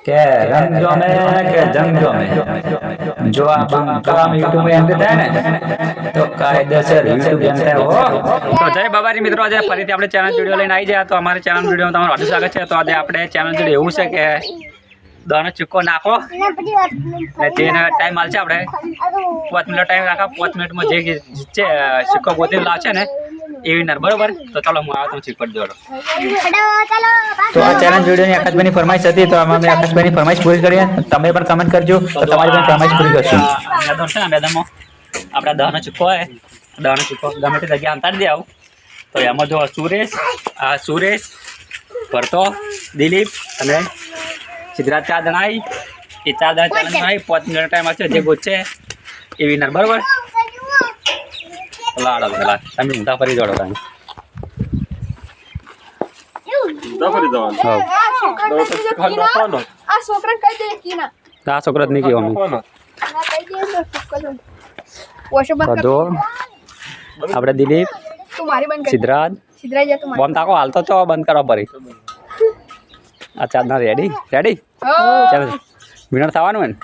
કે રંગ જોમે કે જંગ જોમે જો આ બંકામ યુટ્યુબ में एंट्री થાય ને તો કાયદેસર યુટ્યુબ જનતા હો। તો જય બાબાજી મિત્રો, આજે ફરીથી આપણે ચેનલ વિડિયો લઈને આવી ગયા। તો અમારી ચેનલ વિડિયોમાં તમારું હાર્દિક સ્વાગત છે। તો આજે આપણે ચેનલ વિડિયો એવું છે કે દોનો ચૂકો નાખો ને જેને ટાઈમ મળશે આપણે 5 મિનિટ ટાઈમ રાખા। 5 મિનિટમાં જે જીતશે ચૂકો ગોતીને લાવશે ને એ વિનર, બરોબર। તો ચાલો હું આવતો ચીપટ જોડો। તો આ ચેનલ વિડિયોની આકાશભાઈની ફરમાઈશ હતી, તો આમાં મેં આકાશભાઈની ફરમાઈશ પૂરી કરી। તમે પણ કમેન્ટ કરજો તો તમારી પણ ફરમાઈશ પૂરી કરશું। મેદાન છે ને, મેદાનમાં આપણા દહનો ચૂકો હોય, દહનો ચૂકો ગમે તે જગ્યા અંતાડી દે આવું। તો એમાં જો સુરેશ ભરતો, દિલીપ અને સિદ્ધરાજ 4 જણા આવી। એ 4 જણા ચેલેન્જ આવી। 5 મિનિટ ટાઈમ આવશે, જે ગોતશે એ વિનર, બરોબર। લાડો પેલા તમે ઊંધા ફરી જોડો તમે આ છોકરો જ નહીં કહેવો આપણે દિલીપ સિદ્ધરાજ બોમ તાકો હાલતો તો બંધ કરવા પડી। આ 4 જણા રેડી ચાલો વિનર થવાનું હોય ને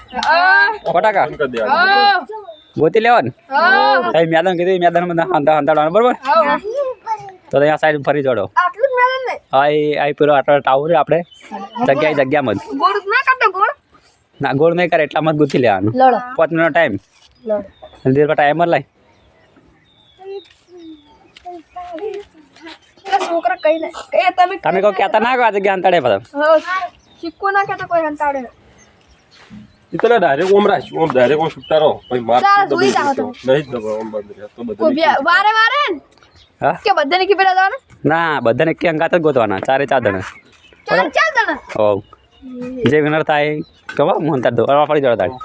100% ગોતી લેવાનું। મેદાન કીધું મેદાનમાં અંધાડવાનું, બરોબર। તો અહીંયા સાઈડ ફરી જોડો। હા એ પેલો આટલો ટાવર આપણે જગ્યામાં ના ગોળ નહીં કરે એટલામાં જ ગોતી લેવાનું। 5 મિનિટ ટાઈમ ટાઈમર લાઈ તમે કહો કહેતા ના કહો આ જગ્યા અંતાડે બધા સિક્કો ના કહેતા કોઈ અંતાડે इतना डायरेक्ट ओम राश ओम डायरेक्ट ओम छुट्टा रहो भाई मार नहीं दबा ओम बंद रहा तो बदल वारे હા કે બધાને કે પેલા જવાનું ના બધાને કે અંગાત જ ગોતવાના 4 જણા ચાર જણા હો જે વિનર થાય કહો હું અંતર દો આ ફરી જોડો તાળી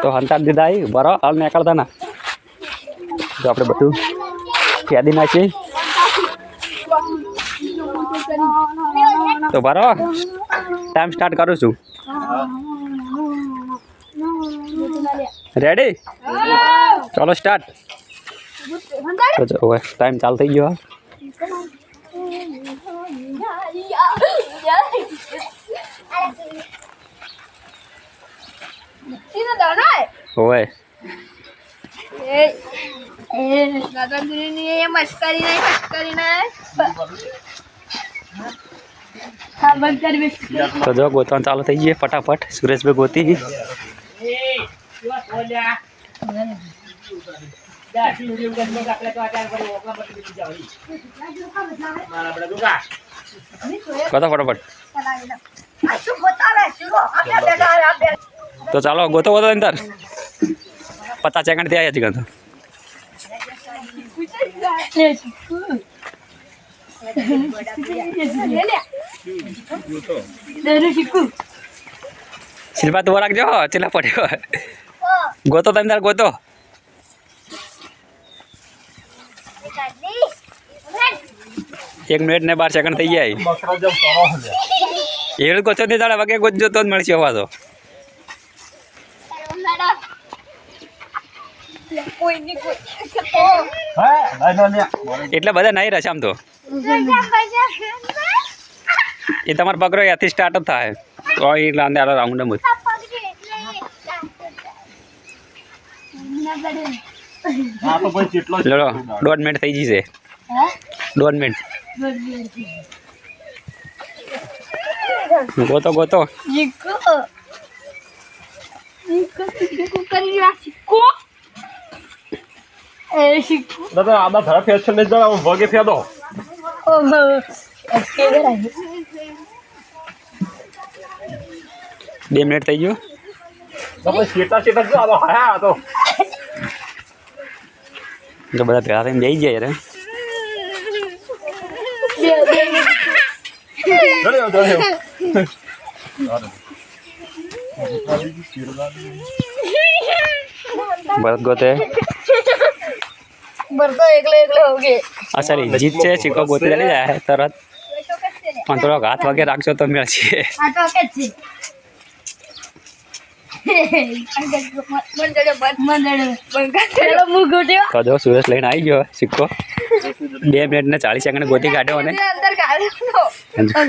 તો હંતાર દીધા આવી બરો હાલ નીકળતા ના જો આપણે બધું યાદી નાખીએ તો બરો ટાઈમ સ્ટાર્ટ કરું છું। રેડી ચલો સ્ટાર્ટ। તો હવે ટાઈમ ચાલુ થઈ ગયો। ઓય દાદાગીરી મસ્કરી નહીં હા બંધ કરી તો જો ગોતવાનું ચાલુ થઈ ગયું ફટાફટ। સુરેશભાઈ ગોતી ગોતો ફટાફટ। તો ચાલો ગોતો અંદર 50 સેકન્ડ થી આવ્યા છે ગંતો શિલ્પા તું રાખજો ચેલા પડ્યો ગોતો તમે તાર ગોતો 1 મિનિટ ને 12 સેકન્ડ થઈ જાય। એવડું ગોતો નહીં તારે વગે ગોતજો તો જ મળશે હવા તો એટલે બધા નહીં રહેશે આમ તો એ તમારો પકડો ત્યાંથી સ્ટાર્ટ જ થાય તો એટલે અંદર રાઉન્ડ જ 1.5 મિનિટ થઈ જશે 1.5 મિનિટ ગોતો दादा आधा धरा फैशन नहीं जरा वगे फे दो બે મિનિટ થઈ ગયો। तो सीटा सीटा जो आधा है तो બધા ભેગા થઈને બેસી જાય રે भरत गोते भरतो एकले हो गए। अच्छा जीत से चिको गोते चली जाए तरत पण थोड़ा हाथ वगैरह राखशो तो मिळશે। પેલો મું ગોટ્યો. તો જો સુરેશ લઈને આવી ગયો સિક્કો 2 મિનિટ ને 40 સેકન્ડ ગોતી કાઢ્યો અને અંદર કાઢ્યો.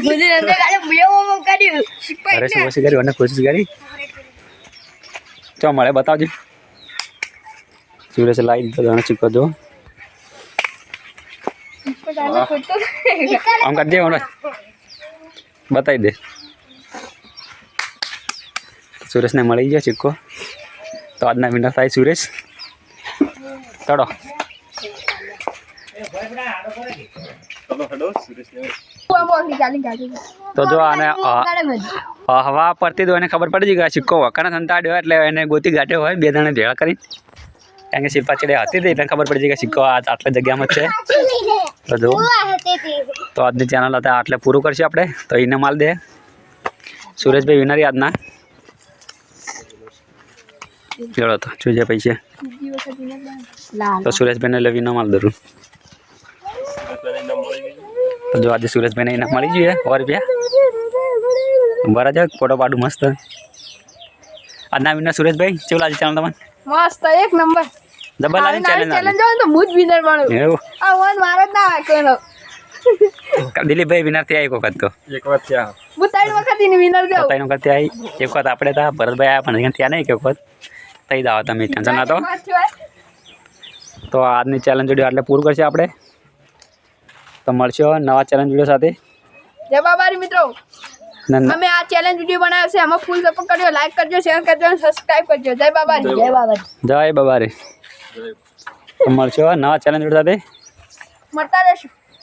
ગુજી અંદર કાઢ્યો. બે ઓમ કાઢ્યું. અરે શું કોશિશ કરી અને કોશિશ કરી ચો મળે બતાવજો સુરેશ લાવી દીધો અને સિક્કો જો આમ કરી દે હમણાં બતાવી દે સુરેશને મળી ગયો સિક્કો તો આજના વિનર થાય સુરેશ ચડો ચલો હેડો સુરેશને તો જો આને હવા પડતી તો એને ખબર પડી ગઈ કે આ સિક્કો વકાને સંતાડ્યો એટલે એને ગોતી ગાંઠ્યો હોય 2 જણે ભેળા કરી કારણ કે શિલ્પા ચડે હતી એટલે ખબર પડી ગઈ કે સિક્કો આટલા જગ્યામાં જ છે તો જો તો આજની ચેનલ હતા આટલે પૂરું કરશે આપણે તો એને માલ દે સુરેશભાઈ વિનર આજના ચલો તો જોઈએ પૈસા તો સુરેશભાઈને એટલે વિનો માલ દરું તો જો આજે સુરેશભાઈને ઇનામ મળી જોઈએ 100 રૂપિયા બરાબર છે ફોટો પાડું મસ્ત આજના વિનર સુરેશભાઈ કેવું લાગે ચેનલ તમને મસ્ત એક નંબર. ડબલ આવી ચેલેન્જ ચેલેન્જ હોય તો હું જ વિનર બનું. એવું આ વન મારો જ ના આવે કોઈનો. દિલીપભાઈ વિનર થયા એક વખત તો એક વાત ત્યાં હું 3 વખત એની વિનર જાઉં. ત્રણ વખત થયા એક વખત આપણે હતા ભરતભાઈ આવ્યા પણ ત્યાં નહીં એક વખત થઈ જાવ તમે ટેન્શન ના તો તો આજની ચેલેન્જ વિડીયો એટલે પૂરું કરશે આપણે તો મળશો નવા ચેલેન્જ વિડીયો સાથે જય બાબારી મિત્રો. અમે આ ચેલેન્જ વિડીયો બનાવ્યો છે એમાં ફૂલ સપોર્ટ કરજો, લાઈક કરજો, શેર કરજો અને સબસ્ક્રાઇબ કરજો. જય બાબારી. જય બાબારી. જય બાબારી તો મળશો નવા ચેલેન્જ વિડીયો સાથે મળતા રહેશું.